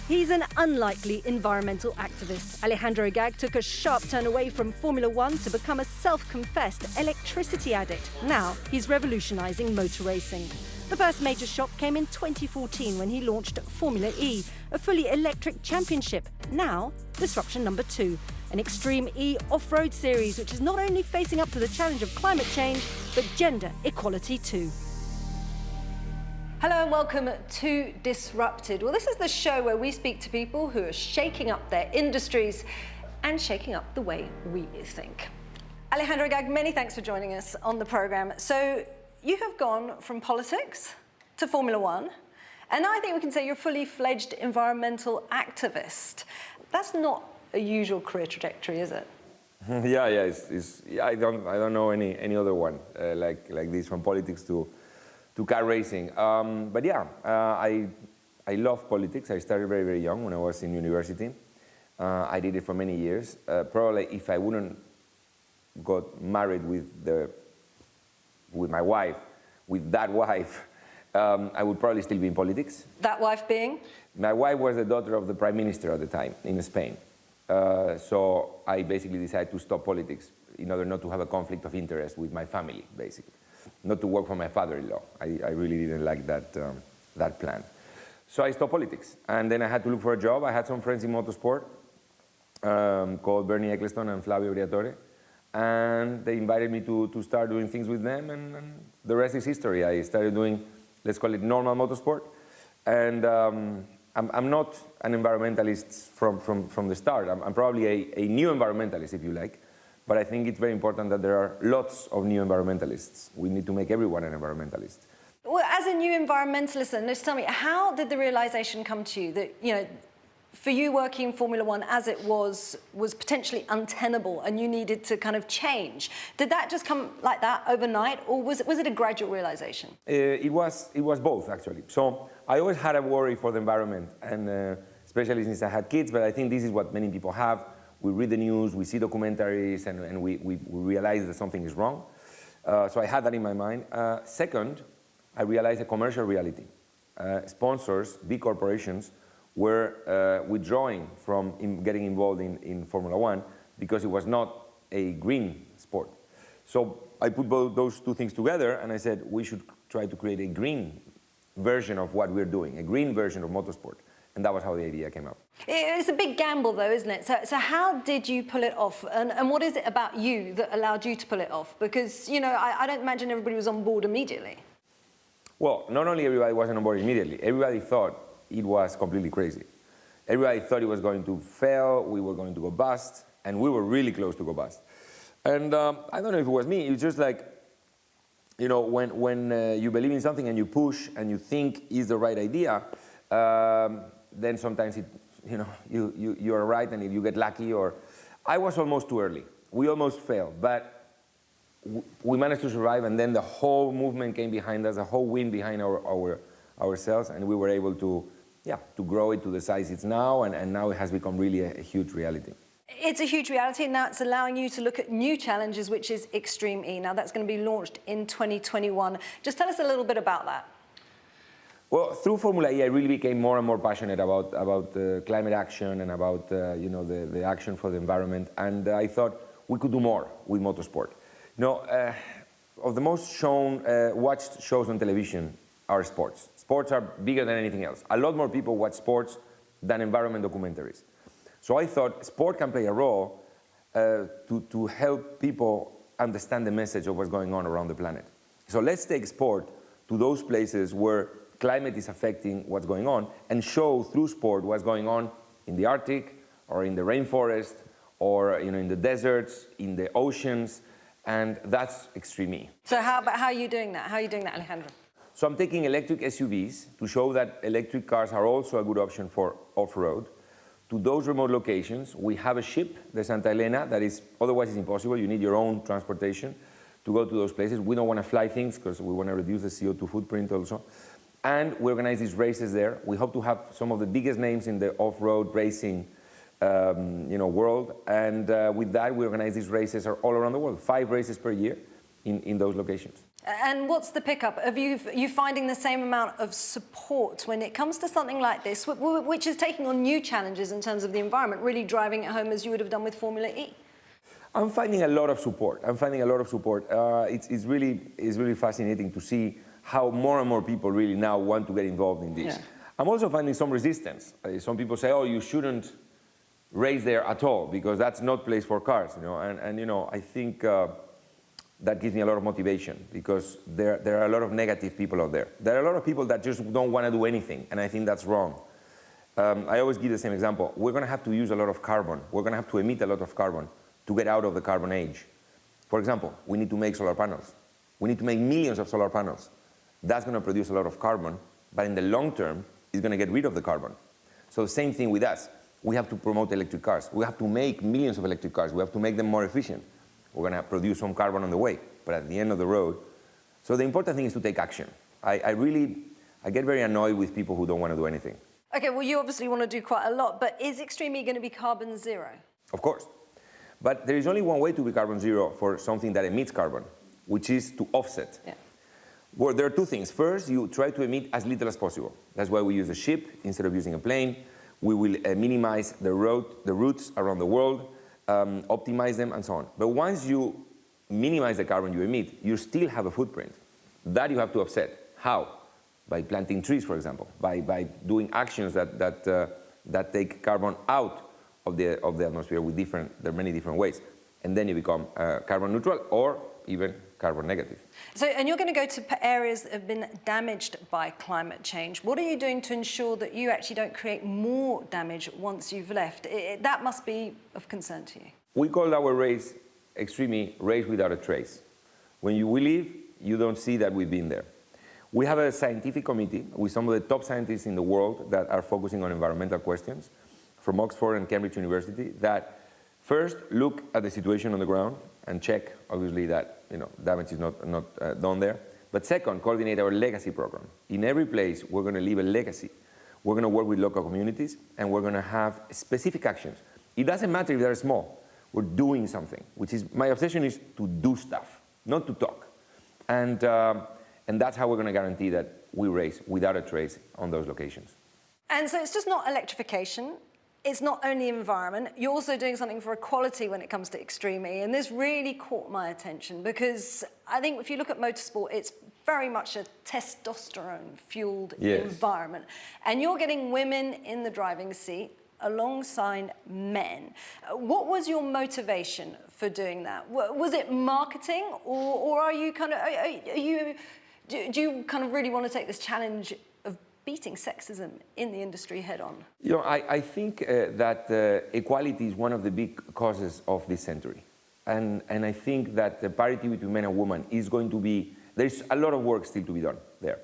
He's an unlikely environmental activist. Alejandro Aggag took a sharp turn away from Formula One to become a self-confessed electricity addict. Now he's revolutionising motor racing. The first major shock came in 2014 when he launched Formula E, a fully electric championship. Now, disruption number 2, an Extreme E off-road series which is not only facing up to the challenge of climate change, but gender equality too. Hello and welcome to Disrupted. Well, this is the show where we speak to people who are shaking up their industries and shaking up the way we think. Alejandro Aggag, many thanks for joining us on the programme. So, you have gone from politics to Formula One, and now I think we can say you're a fully fledged environmental activist. That's not a usual career trajectory, is it? Yeah. I don't know any other one like this, from politics to car racing. But yeah, I love politics. I started very young when I was in university. I did it for many years. Probably if I wouldn't got married with my wife, I would probably still be in politics. That wife being? My wife was the daughter of the Prime Minister at the time in Spain. So I basically decided to stop politics in order not to have a conflict of interest with my family, basically. Not to work for my father-in-law. I really didn't like that plan. So I stopped politics, and then I had to look for a job. I had some friends in motorsport called Bernie Ecclestone and Flavio Briatore, and they invited me to start doing things with them, and the rest is history. I started doing, let's call it, normal motorsport, and I'm not an environmentalist from the start. I'm probably a new environmentalist, if you like, but I think it's very important that there are lots of new environmentalists. We need to make everyone an environmentalist. Well, as a new environmentalist, then, just tell me, how did the realisation come to you that, you know, for you working in Formula One as it was potentially untenable and you needed to kind of change? Did that just come like that overnight, or was it a gradual realisation? It was both, actually. So I always had a worry for the environment, and especially since I had kids, but I think this is what many people have. We read the news, we see documentaries, and we realize that something is wrong. So I had that in my mind. Second, I realized a commercial reality. Sponsors, big corporations, were withdrawing from getting involved in Formula One because it was not a green sport. So I put those two things together, and I said we should try to create a green version of what we're doing, a green version of motorsport. And that was how the idea came up. It's a big gamble, though, isn't it? So how did you pull it off? And what is it about you that allowed you to pull it off? Because, you know, I don't imagine everybody was on board immediately. Well, not only everybody wasn't on board immediately, everybody thought it was completely crazy. Everybody thought it was going to fail, we were going to go bust, and we were really close to go bust. And I don't know if it was me, it's just like, you know, when you believe in something and you push and you think is the right idea, then sometimes you are right and you get lucky. Or I was almost too early. We almost failed, but we managed to survive, and then the whole movement came behind us, the whole wind behind ourselves, and we were able to grow it to the size it's now, and now it has become really a huge reality. It's a huge reality, and now it's allowing you to look at new challenges, which is Extreme E. Now that's going to be launched in 2021. Just tell us a little bit about that. Well, through Formula E, I really became more and more passionate about climate action and about the action for the environment, and I thought we could do more with motorsport. You know, of the most watched shows on television are sports. Sports are bigger than anything else. A lot more people watch sports than environment documentaries. So I thought sport can play a role to help people understand the message of what's going on around the planet. So let's take sport to those places where climate is affecting what's going on, and show through sport what's going on in the Arctic, or in the rainforest, or in the deserts, in the oceans, and that's Extreme E. So how are you doing that? How are you doing that, Alejandro? So I'm taking electric SUVs to show that electric cars are also a good option for off-road. To those remote locations, we have a ship, the Santa Elena, that is, otherwise it's impossible. You need your own transportation to go to those places. We don't want to fly things because we want to reduce the CO2 footprint also. And we organize these races there. We hope to have some of the biggest names in the off-road racing world. And with that, we organize these races all around the world, 5 races per year. in those locations. And what's the pickup? Are you finding the same amount of support when it comes to something like this, which is taking on new challenges in terms of the environment, really driving it home as you would have done with Formula E? I'm finding a lot of support. It's really fascinating to see how more and more people really now want to get involved in this. Yeah. I'm also finding some resistance. Some people say, oh, you shouldn't race there at all because that's not place for cars, you know. And you know, I think that gives me a lot of motivation because there are a lot of negative people out there. There are a lot of people that just don't want to do anything, and I think that's wrong. I always give the same example. We're going to have to use a lot of carbon. We're going to have to emit a lot of carbon to get out of the carbon age. For example, we need to make solar panels. We need to make millions of solar panels. That's going to produce a lot of carbon, but in the long term, it's going to get rid of the carbon. So the same thing with us. We have to promote electric cars. We have to make millions of electric cars. We have to make them more efficient. We're going to produce some carbon on the way, but at the end of the road. So the important thing is to take action. I get very annoyed with people who don't want to do anything. Okay, well, you obviously want to do quite a lot, but is Extreme E going to be carbon zero? Of course. But there is only one way to be carbon zero for something that emits carbon, which is to offset. Yeah. Well, there are two things. First, you try to emit as little as possible. That's why we use a ship instead of using a plane. We will minimize the routes around the world, optimize them, and so on. But once you minimize the carbon you emit, you still have a footprint. That you have to offset. How? By planting trees, for example, by doing actions that take carbon out of the atmosphere with there are many different ways. And then you become carbon neutral or even carbon negative. So, and you're going to go to areas that have been damaged by climate change. What are you doing to ensure that you actually don't create more damage once you've left? That must be of concern to you. We call our race, Extreme E, Race Without a Trace. When we leave, you don't see that we've been there. We have a scientific committee with some of the top scientists in the world that are focusing on environmental questions from Oxford and Cambridge University that first look at the situation on the ground and check, obviously, that damage is not done there. But second, coordinate our legacy program. In every place, we're going to leave a legacy. We're going to work with local communities, and we're going to have specific actions. It doesn't matter if they're small. We're doing something, which is, my obsession is to do stuff, not to talk. And that's how we're going to guarantee that we race without a trace on those locations. And so it's just not electrification. It's not only environment, you're also doing something for equality when it comes to Extreme E, and this really caught my attention because I think if you look at motorsport, it's very much a testosterone-fueled environment. And you're getting women in the driving seat alongside men. What was your motivation for doing that? Was it marketing, or are you kind of, do you kind of really want to take this challenge of beating sexism in the industry head on? I think that equality is one of the big causes of this century. And I think that the parity between men and women is going to be, there's a lot of work still to be done there.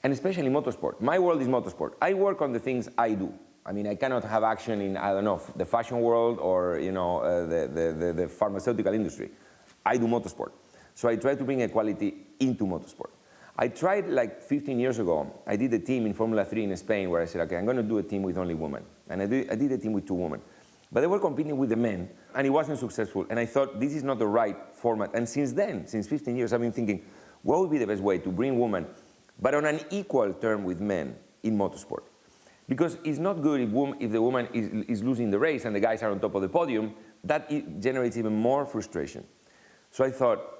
And especially motorsport. My world is motorsport. I work on the things I do. I mean, I cannot have action in, I don't know, the fashion world or, the pharmaceutical industry. I do motorsport. So I try to bring equality into motorsport. I tried like 15 years ago, I did a team in Formula 3 in Spain where I said, okay, I'm going to do a team with only women. And I did a team with 2 women. But they were competing with the men, and it wasn't successful. And I thought, this is not the right format. And since then, since 15 years, I've been thinking, what would be the best way to bring women, but on an equal term with men in motorsport? Because it's not good if the woman is losing the race and the guys are on top of the podium. That generates even more frustration. So I thought,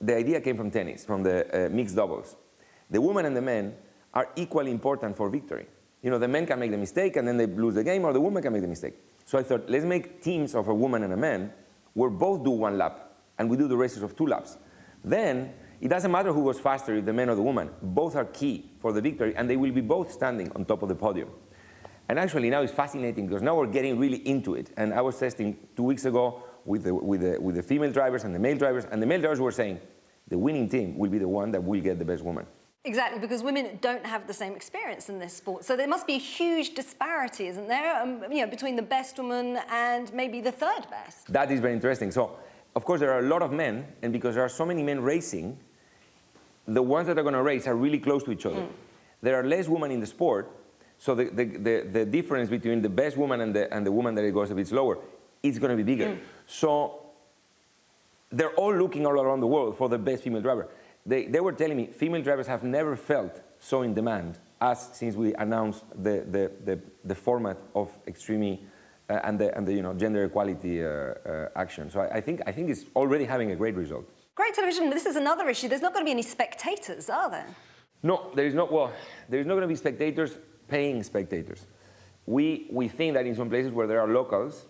the idea came from tennis, from the mixed doubles. The woman and the men are equally important for victory. The men can make the mistake and then they lose the game, or the woman can make the mistake. So I thought, let's make teams of a woman and a man where both do 1 lap and we do the races of 2 laps. Then it doesn't matter who goes faster, if the man or the woman. Both are key for the victory, and they will be both standing on top of the podium. And actually now it's fascinating because now we're getting really into it. And I was testing 2 weeks ago with the female drivers and the male drivers, and the male drivers were saying the winning team will be the one that will get the best woman. Exactly, because women don't have the same experience in this sport. So there must be a huge disparity, isn't there, between the best woman and maybe the 3rd best? That is very interesting. So, of course, there are a lot of men, and because there are so many men racing, the ones that are going to race are really close to each other. There are less women in the sport, so the difference between the best woman and the woman that it goes a bit slower is going to be bigger. So they're all looking all around the world for the best female driver. They were telling me female drivers have never felt so in demand as since we announced the format of Extreme and the gender equality action. So I think it's already having a great result. Great television, but this is another issue. There's not going to be any spectators, are there? No, there is not. Well, there is not going to be spectators paying spectators. We think that in some places where there are locals,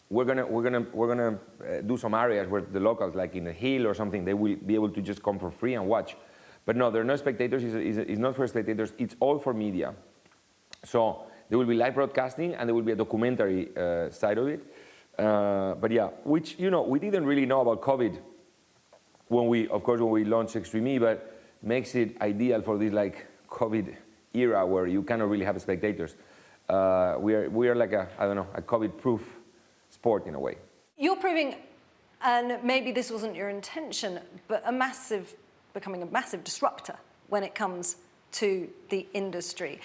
we're gonna do some areas where the locals, like in a hill or something, they will be able to just come for free and watch. But no, there are no spectators. It's not for spectators. It's all for media. So there will be live broadcasting and there will be a documentary side of it. But yeah, which we didn't really know about COVID when we launched Extreme, but makes it ideal for this like COVID era where you cannot really have spectators. We are like a COVID-proof sport in a way. You're proving, and maybe this wasn't your intention, but becoming a massive disruptor when it comes to the industry.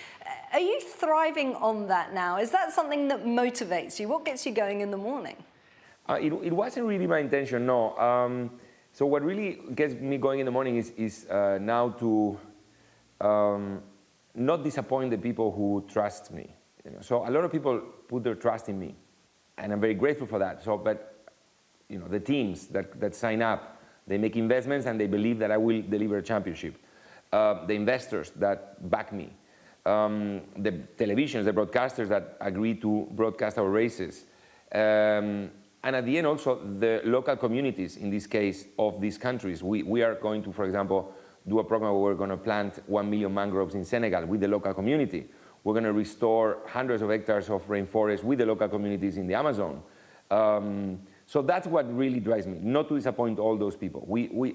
Are you thriving on that now? Is that something that motivates you? What gets you going in the morning? It wasn't really my intention, no. So what really gets me going in the morning is now to not disappoint the people who trust me. So a lot of people put their trust in me, and I'm very grateful for that. So, but the teams that sign up, they make investments and they believe that I will deliver a championship. The investors that back me, the televisions, the broadcasters that agree to broadcast our races, and at the end also the local communities, in this case of these countries. We are going to, for example, do a program where we're going to plant 1 million mangroves in Senegal with the local community. We're going to restore hundreds of hectares of rainforest with the local communities in the Amazon. So that's what really drives me, not to disappoint all those people.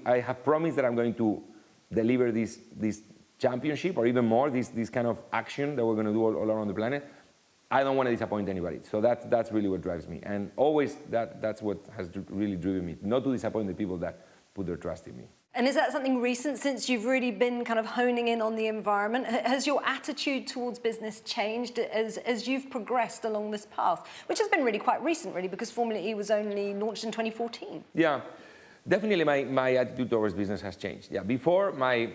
I have promised that I'm going to deliver this championship, or even more, this kind of action that we're going to do all around the planet. I don't want to disappoint anybody. So that's really what drives me. And always that's what has really driven me, not to disappoint the people that put their trust in me. And is that something recent, since you've really been kind of honing in on the environment? Has your attitude towards business changed as you've progressed along this path, which has been really quite recent, really, because Formula E was only launched in 2014? Yeah, definitely my attitude towards business has changed. Yeah, before, my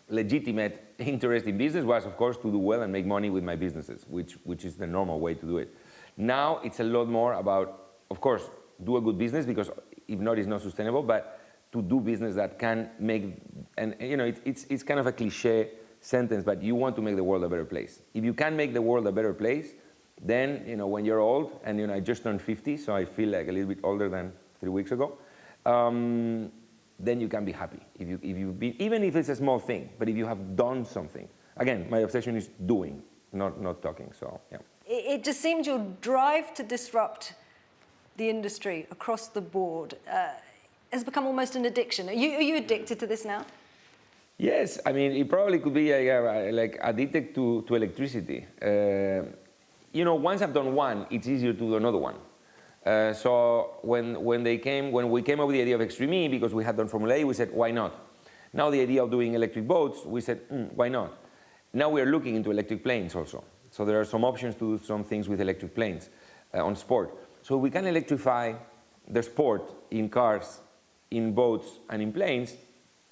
legitimate interest in business was, of course, to do well and make money with my businesses, which is the normal way to do it. Now it's a lot more about, of course, do a good business, because if not, it's not sustainable, but to do business that can make, and it's kind of a cliche sentence, but you want to make the world a better place. If you can make the world a better place, then when you're old, and I just turned 50, so I feel like a little bit older than 3 weeks ago, then you can be happy. Even if it's a small thing, but if you have done something. Again, my obsession is doing, not talking. So yeah. It just seems your drive to disrupt the industry across the board has become almost an addiction. Are you addicted to this now? Yes, I mean, it probably could be like addicted to electricity. Once I've done one, it's easier to do another one. So when we came up with the idea of Extreme, because we had done Formula E, we said, why not? Now the idea of doing electric boats, we said, why not? Now we are looking into electric planes also. So there are some options to do some things with electric planes on sport. So we can electrify the sport in cars, in boats, and in planes.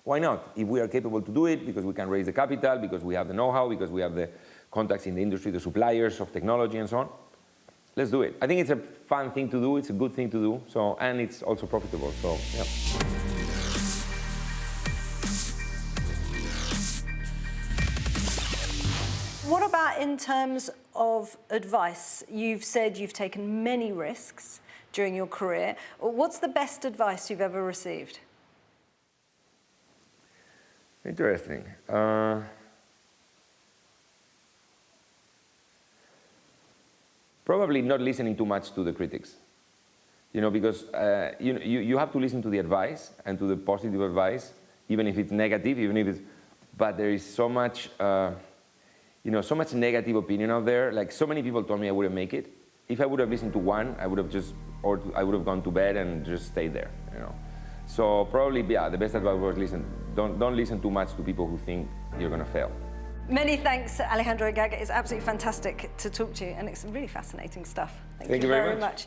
Why not? If we are capable to do it, because we can raise the capital, because we have the know-how, because we have the contacts in the industry, the suppliers of technology and so on, let's do it. I think it's a fun thing to do, it's a good thing to do, so, and it's also profitable, so yeah. What about in terms of advice? You've said you've taken many risks during your career. What's the best advice you've ever received? Interesting. Probably not listening too much to the critics. Because you have to listen to the advice and to the positive advice, even if it's negative, but there is so much, so much negative opinion out there. Like, so many people told me I wouldn't make it. If I would have listened to one, I would have gone to bed and just stayed there, So probably, yeah, the best advice was don't listen too much to people who think you're going to fail. Many thanks, Alejandro Aγκάγκ. It's absolutely fantastic to talk to you, and it's really fascinating stuff. Thank you very much.